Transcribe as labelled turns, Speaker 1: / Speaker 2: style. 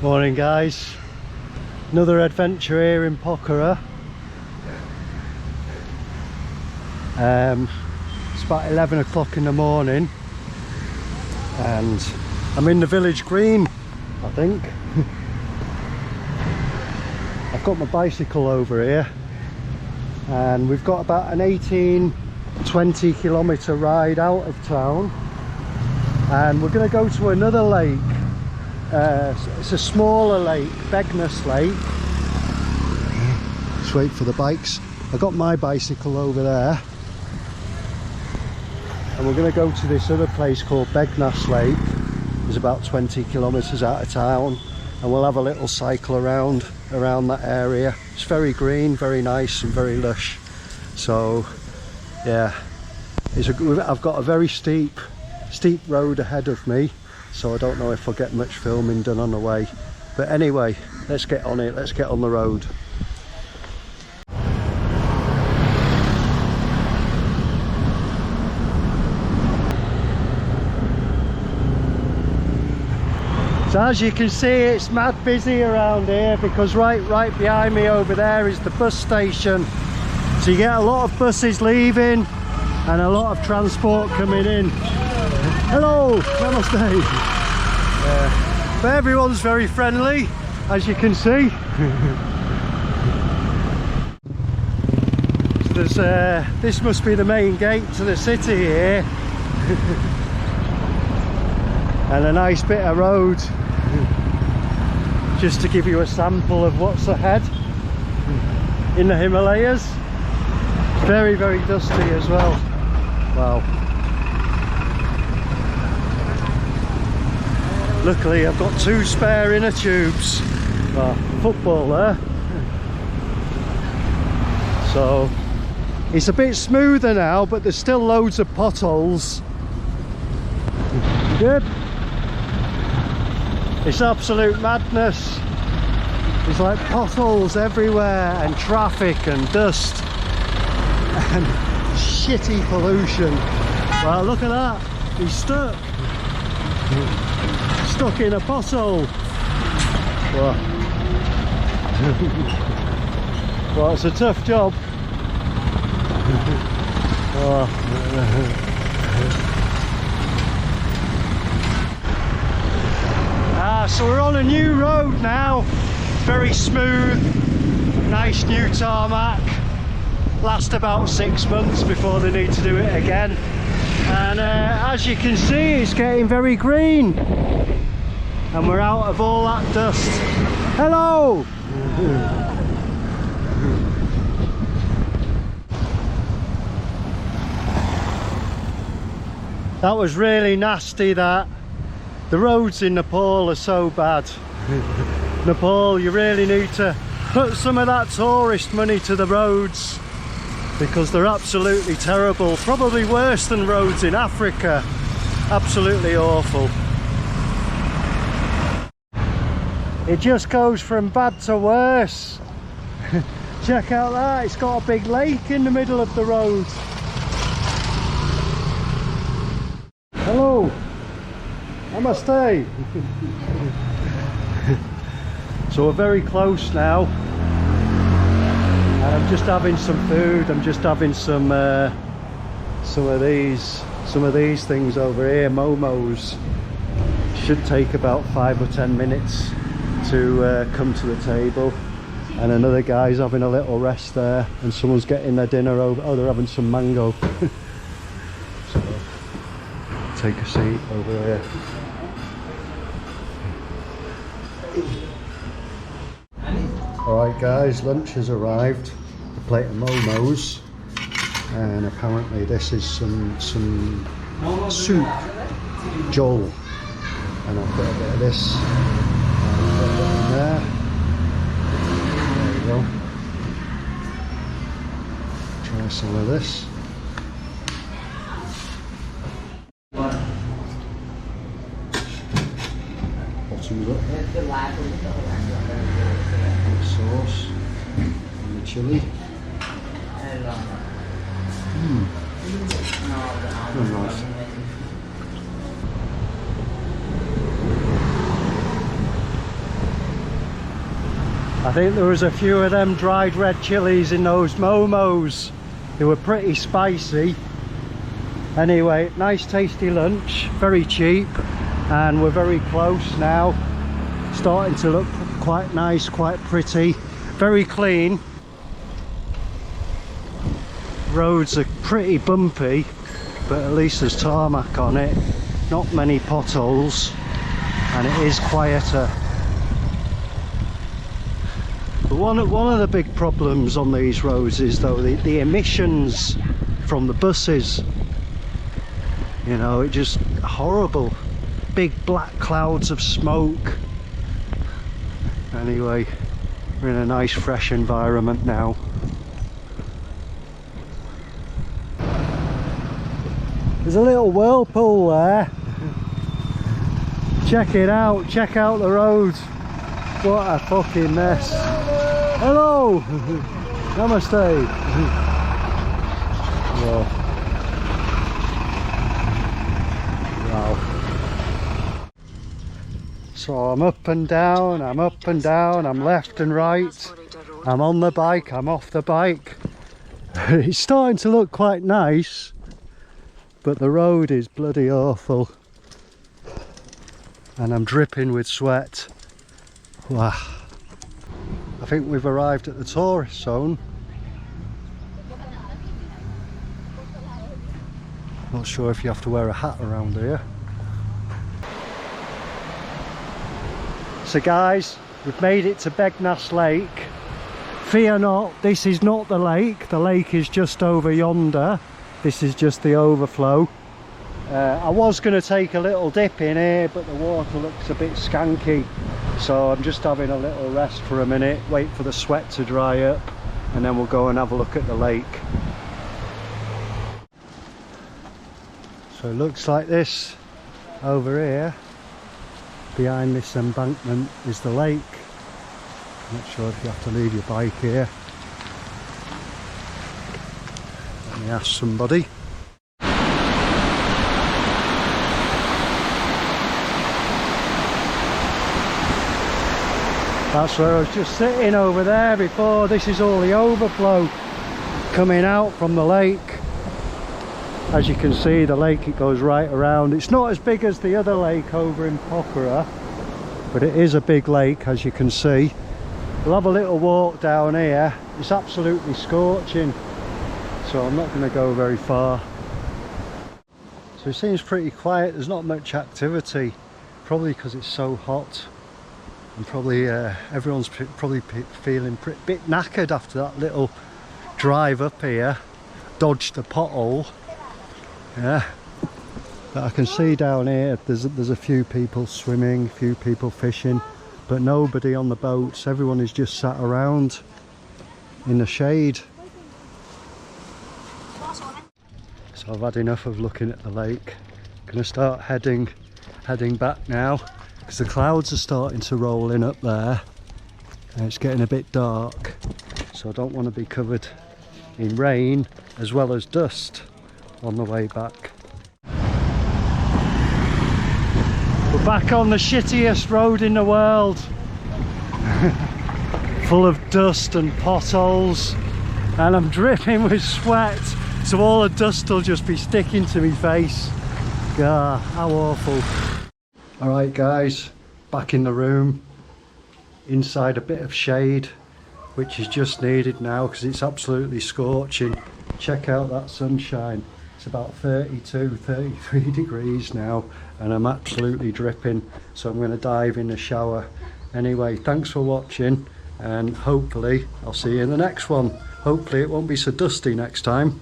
Speaker 1: Morning guys, another adventure here in Pokhara. It's about 11 o'clock in the morning and I'm in the village green, I think. I've got my bicycle over here and we've got about an 18-20 kilometre ride out of town, and we're going to go to another lake. It's a smaller lake, Begnus Lake. Just wait for the bikes. I've got my bicycle over there and we're going to go to this other place called Begnus Lake. It's about 20 kilometres out of town and we'll have a little cycle around that area. It's very green, very nice and very lush. So yeah, I've got a very steep road ahead of me, so I don't know if I'll get much filming done on the way. But anyway, let's get on it, let's get on the road. So as you can see, it's mad busy around here because right behind me over there is the bus station. So you get a lot of buses leaving and a lot of transport coming in. Hello, namaste. But everyone's very friendly, as you can see. So this must be the main gate to the city here. And a nice bit of road, just to give you a sample of what's ahead in the Himalayas. Very, very dusty as well. Wow. Luckily I've got 2 spare inner tubes. Well, football there. So it's a bit smoother now, but there's still loads of potholes. Good. It's absolute madness. There's like potholes everywhere and traffic and dust and shitty pollution. Well, look at that, he's stuck in a pothole. Well, it's a tough job. So we're on a new road now, very smooth, nice new tarmac. Last about 6 months before they need to do it again. And as you can see, it's getting very green and we're out of all that dust. Hello! That was really nasty, that. The roads in Nepal are so bad. Nepal, you really need to put some of that tourist money to the roads because they're absolutely terrible. Probably worse than roads in Africa. Absolutely awful. It just goes from bad to worse. Check out that, it's got a big lake in the middle of the road. Hello. Namaste. So we're very close now and I'm just having some food. I'm just having some of these things over here, momos. Should take about 5 or 10 minutes to come to the table, and another guy's having a little rest there and someone's getting their dinner over. Oh, they're having some mango. So take a seat over here. Alright guys, lunch has arrived. A plate of momos, and apparently this is some soup, jol, and I've got a bit of this and a bit in there. There you go. Try some of this. Bottoms up. Sauce and the chili. Very nice. I think there was a few of them dried red chilies in those momos. They were pretty spicy. Anyway, nice tasty lunch, very cheap, and we're very close now. Starting to look quite nice, quite pretty, very clean. Roads are pretty bumpy, but at least there's tarmac on it. Not many potholes, and it is quieter. But one of the big problems on these roads is though the emissions from the buses. You know, it's just horrible. Big black clouds of smoke. Anyway, we're in a nice fresh environment now. There's a little whirlpool there. Check it out, check out the road. What a fucking mess. Hello! Namaste! Whoa. Wow. So I'm up and down, I'm up and down, I'm left and right. I'm on the bike, I'm off the bike. It's starting to look quite nice, but the road is bloody awful. And I'm dripping with sweat. Wow. I think we've arrived at the tourist zone. Not sure if you have to wear a hat around here. So guys, we've made it to Begnas Lake. Fear not, this is not the lake. The lake is just over yonder. This is just the overflow. I was going to take a little dip in here, but the water looks a bit skanky. So I'm just having a little rest for a minute, wait for the sweat to dry up, and then we'll go and have a look at the lake. So it looks like this over here. Behind this embankment is the lake. I'm not sure if you have to leave your bike here. Let me ask somebody. That's where I was just sitting over there before. This is all the overflow coming out from the lake. As you can see, the lake, it goes right around. It's not as big as the other lake over in Pokhara, but it is a big lake, as you can see. We'll have a little walk down here. It's absolutely scorching, so I'm not going to go very far. So it seems pretty quiet. There's not much activity, probably because it's so hot. And probably everyone's probably feeling a bit knackered after that little drive up here. Dodged the pothole. Yeah, but I can see down here there's a few people swimming, a few people fishing, but nobody on the boats. Everyone is just sat around in the shade. So I've had enough of looking at the lake. Gonna start heading back now, because the clouds are starting to roll in up there and it's getting a bit dark, so I don't want to be covered in rain as well as dust on the way back. We're back on the shittiest road in the world. Full of dust and potholes, and I'm dripping with sweat, so all the dust will just be sticking to my face. God, how awful. Alright guys, back in the room, inside a bit of shade, which is just needed now because it's absolutely scorching. Check out that sunshine. It's about 32, 33 degrees now, and I'm absolutely dripping, so I'm going to dive in the shower. Anyway, thanks for watching, and hopefully I'll see you in the next one. Hopefully it won't be so dusty next time.